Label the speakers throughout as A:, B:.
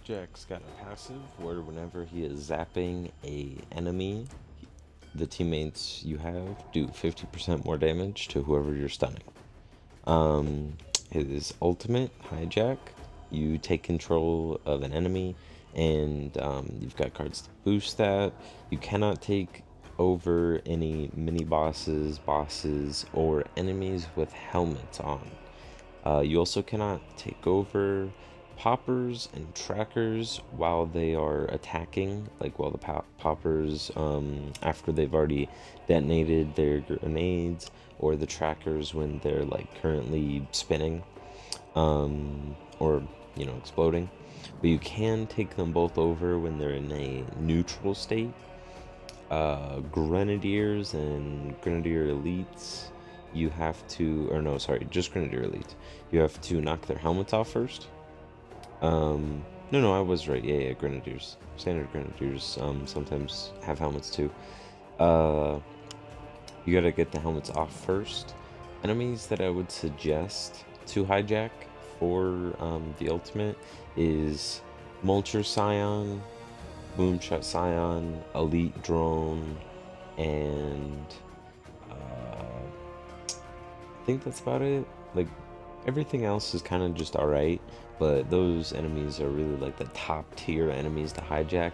A: Hijack's got a passive where whenever he is zapping a enemy, the teammates you have do 50% more damage to whoever you're stunning. His ultimate, Hijack, you take control of an enemy, and you've got cards to boost that. You cannot take over any mini bosses, or enemies with helmets on. You also cannot take over poppers and trackers while they are attacking, like while the poppers, after they've already detonated their grenades, or the trackers when they're like currently spinning, or exploding. But you can take them both over when they're in a neutral state. Grenadiers and Grenadier Elites, you have to, or no, sorry, just Grenadier Elites. You have to knock their helmets off first. No, I was right. Yeah, Grenadiers. Standard Grenadiers sometimes have helmets too. You gotta get the helmets off first. Enemies that I would suggest to hijack for the ultimate is Mulcher Scion, Boomshot Scion, Elite Drone, and I think that's about it. Like, everything else is kind of just alright, but those enemies are really like the top tier enemies to hijack.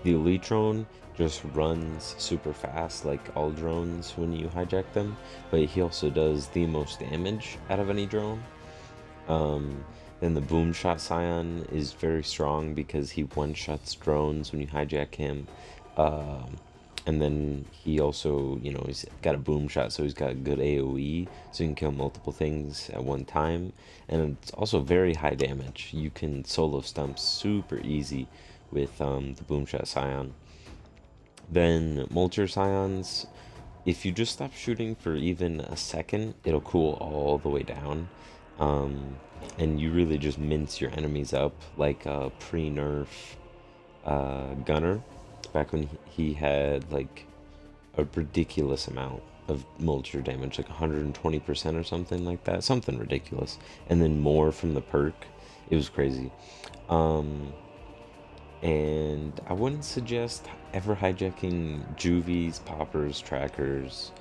A: The Elite Drone just runs super fast, like all drones when you hijack them, but he also does the most damage out of any drone. Then the Boomshot Scion is very strong because he one-shots drones when you hijack him. And then he also, he's got a boom shot, so he's got good AoE, so you can kill multiple things at one time. And it's also very high damage. You can solo stump super easy with the boom shot Scion. Then Mulcher Scions, if you just stop shooting for even a second, it'll cool all the way down. And you really just mince your enemies up like a pre-nerf Gunner. Back when he had like a ridiculous amount of Mulcher damage, like 120% or something like that, something ridiculous, and then more from the perk. It was crazy. And I wouldn't suggest ever hijacking juvies, poppers, trackers,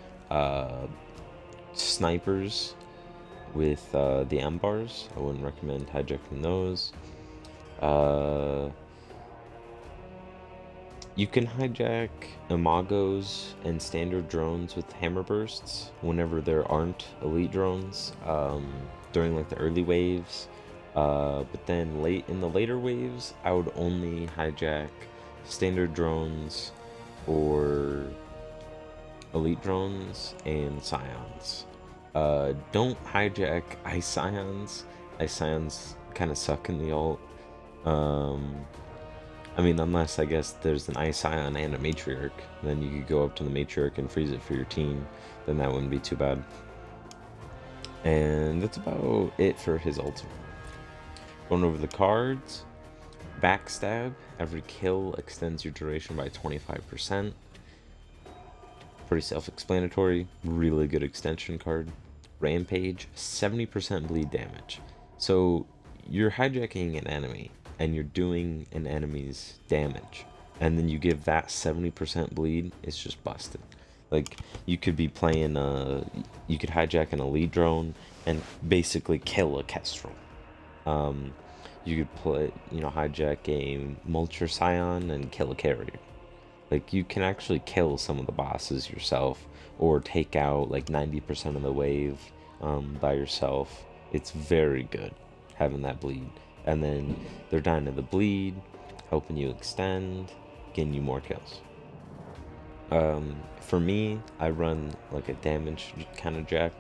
A: snipers with the M bars. I wouldn't recommend hijacking those. You can hijack imagos and standard drones with hammer bursts whenever there aren't elite drones, during like the early waves. But then in the later waves, I would only hijack standard drones or elite drones and scions. Don't hijack ice scions. Ice scions kind of suck in the ult. I mean, unless I guess there's an Ice Scion and a Matriarch, then you could go up to the Matriarch and freeze it for your team. Then that wouldn't be too bad. And that's about it for his ultimate. Going over the cards, Backstab. Every kill extends your duration by 25%. Pretty self-explanatory. Really good extension card. Rampage, 70% bleed damage. So you're hijacking an enemy and you're doing an enemy's damage, and then you give that 70% bleed, it's just busted. Like, you could be playing you could hijack an elite drone and basically kill a Kestrel. You could hijack a Mulcher Scion and kill a carrier. Like, you can actually kill some of the bosses yourself, or take out like 90% of the wave by yourself. It's very good having that bleed. And then they're dying to the bleed, helping you extend, getting you more kills. For me, I run like a damage kind of jack.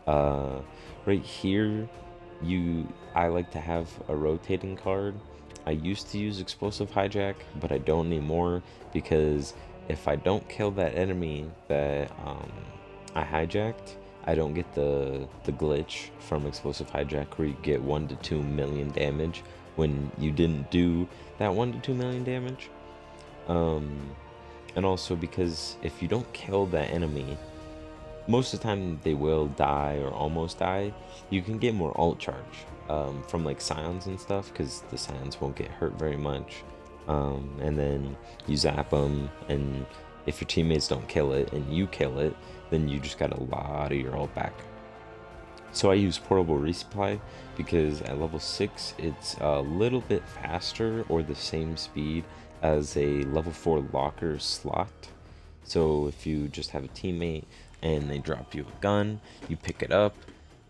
A: Right here, I like to have a rotating card. I used to use explosive hijack, but I don't anymore, because if I don't kill that enemy that I hijacked, I don't get the glitch from explosive hijack where you get 1 to 2 million damage when you didn't do that 1 to 2 million damage. And also because if you don't kill that enemy, most of the time they will die or almost die. You can get more ult charge from like scions and stuff, because the scions won't get hurt very much. And then you zap them, and if your teammates don't kill it and you kill it, then you just got a lot of your ult back. So I use portable resupply because at level 6 it's a little bit faster or the same speed as a level 4 locker slot. So if you just have a teammate and they drop you a gun, you pick it up,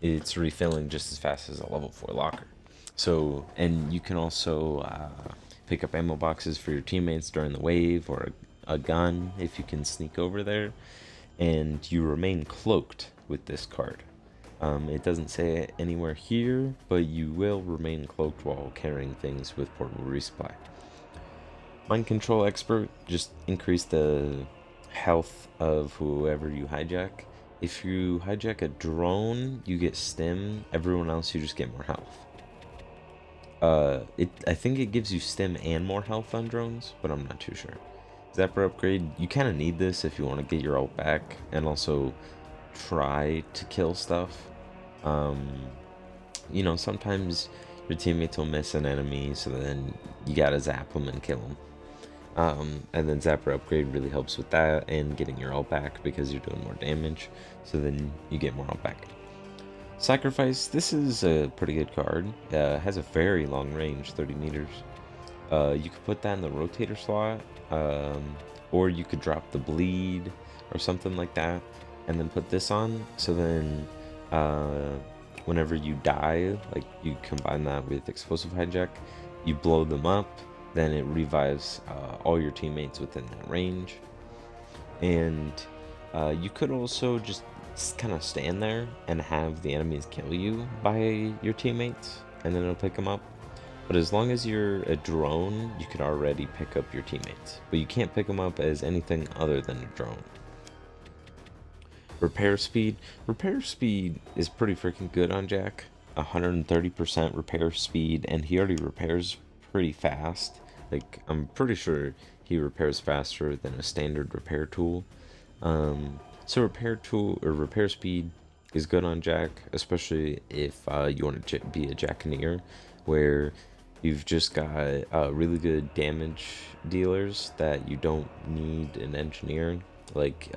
A: it's refilling just as fast as a level 4 locker. So, and you can also pick up ammo boxes for your teammates during the wave, or a gun if you can sneak over there, and you remain cloaked with this card. It doesn't say it anywhere here, but you will remain cloaked while carrying things with portable resupply. Mind Control Expert, just increase the health of whoever you hijack. If you hijack a drone, you get stim. Everyone else, you just get more health. I think it gives you stim and more health on drones, but I'm not too sure. Zapper upgrade, you kind of need this if you want to get your ult back and also try to kill stuff. You know, sometimes your teammates will miss an enemy, so then you gotta zap them and kill them. And then Zapper upgrade really helps with that and getting your ult back because you're doing more damage, so then you get more ult back. Sacrifice, this is a pretty good card. Has a very long range, 30 meters. You could put that in the rotator slot, or you could drop the bleed or something like that and then put this on, so then whenever you die, like you combine that with explosive hijack, you blow them up, then it revives all your teammates within that range. And you could also just kind of stand there and have the enemies kill you by your teammates, and then it'll pick them up. But as long as you're a drone, you could already pick up your teammates, but you can't pick them up as anything other than a drone. Repair speed. Repair speed is pretty freaking good on Jack. 130% repair speed, and he already repairs pretty fast. Like, I'm pretty sure he repairs faster than a standard repair tool. So repair speed is good on Jack, especially if you want to be a Jackaneer, where you've just got really good damage dealers that you don't need an engineer. Like,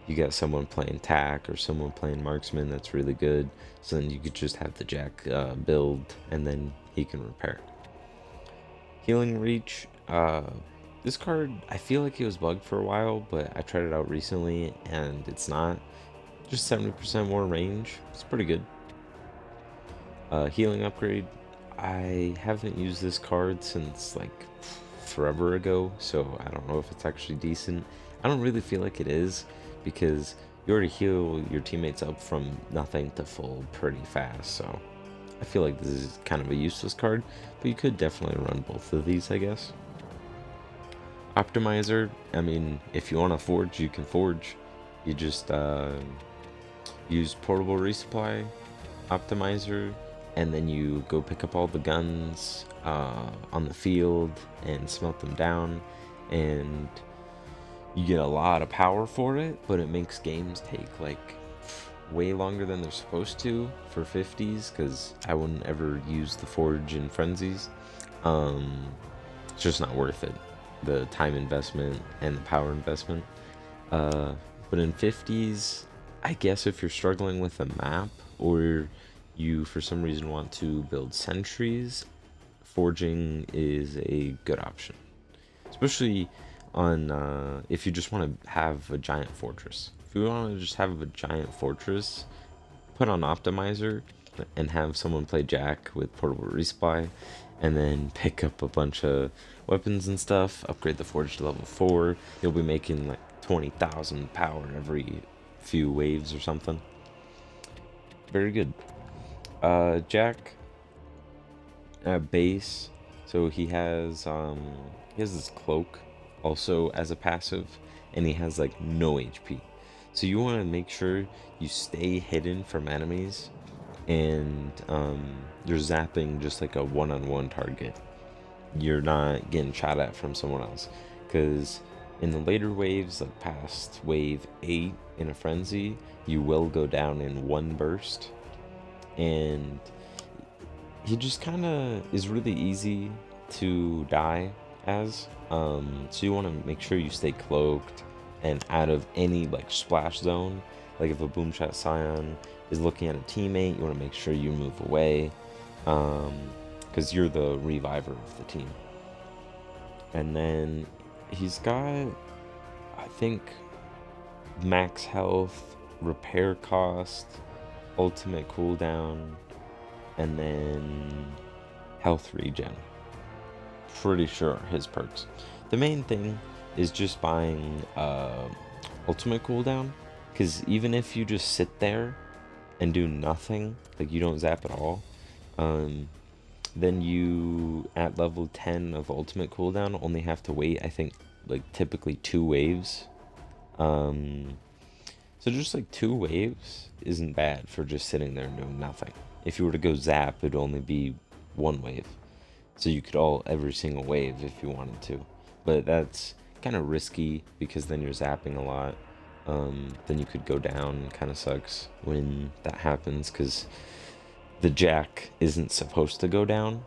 A: you got someone playing tack or someone playing marksman that's really good, so then you could just have the Jack build and then he can repair. Healing reach, this card, I feel like it was bugged for a while, but I tried it out recently and it's not. Just 70% more range, it's pretty good. Healing upgrade, I haven't used this card since like forever ago, so I don't know if it's actually decent. I don't really feel like it is, because you already heal your teammates up from nothing to full pretty fast, so I feel like this is kind of a useless card, but you could definitely run both of these, I guess. Optimizer, I mean, if you want to forge, you can forge. You just use portable resupply, optimizer, and then you go pick up all the guns on the field and smelt them down, and you get a lot of power for it, but it makes games take like way longer than they're supposed to for 50s, because I wouldn't ever use the forge in frenzies. It's just not worth it, the time investment and the power investment. But in 50s, I guess if you're struggling with a map, or you for some reason want to build sentries, forging is a good option, especially on if you just want to have a giant fortress. If you want to just have a giant fortress, put on optimizer and have someone play Jack with portable resupply, and then pick up a bunch of weapons and stuff, upgrade the forge to level 4. You'll be making like 20,000 power every few waves or something. Very good. Jack base, so he has this cloak also as a passive, and he has like no HP, so you want to make sure you stay hidden from enemies, and you're zapping just like a one-on-one target. You're not getting shot at from someone else, because In the later waves, like past wave 8 in a frenzy, you will go down in one burst. And he just kind of is really easy to die as. So you want to make sure you stay cloaked and out of any like splash zone. Like if a Boomshot Scion is looking at a teammate, you want to make sure you move away, because you're the reviver of the team. And then he's got, I think, max health, repair cost, ultimate cooldown, and then health regen. Pretty sure his perks. The main thing is just buying ultimate cooldown, because even if you just sit there and do nothing, like you don't zap at all, then you at level 10 of ultimate cooldown only have to wait, I think, like typically 2 waves. So just like 2 waves isn't bad for just sitting there and doing nothing. If you were to go zap, it'd only be 1 wave. So you could ult every single wave if you wanted to. But that's kind of risky because then you're zapping a lot. Then you could go down. Kind of sucks when that happens because the Jack isn't supposed to go down.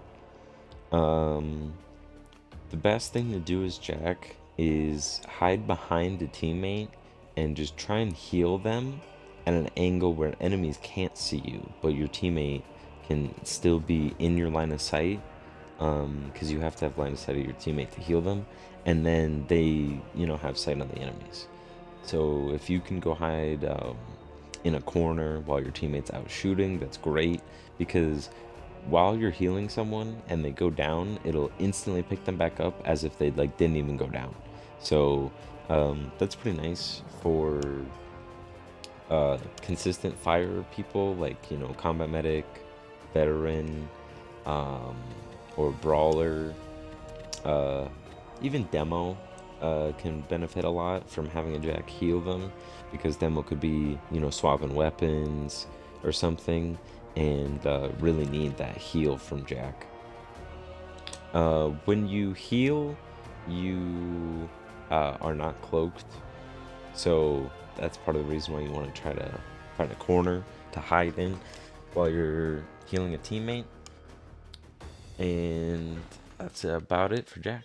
A: The best thing to do as Jack is hide behind a teammate and just try and heal them at an angle where enemies can't see you, but your teammate can still be in your line of sight, because you have to have line of sight of your teammate to heal them, and then they, have sight on the enemies. So if you can go hide in a corner while your teammate's out shooting, that's great, because while you're healing someone and they go down, it'll instantly pick them back up as if they didn't even go down. So that's pretty nice for consistent fire people, like combat medic, veteran, or brawler. Even demo can benefit a lot from having a Jack heal them, because demo could be swapping weapons or something, and really need that heal from Jack. When you heal, you are not cloaked, so that's part of the reason why you want to try to find a corner to hide in while you're healing a teammate. And that's about it for Jack.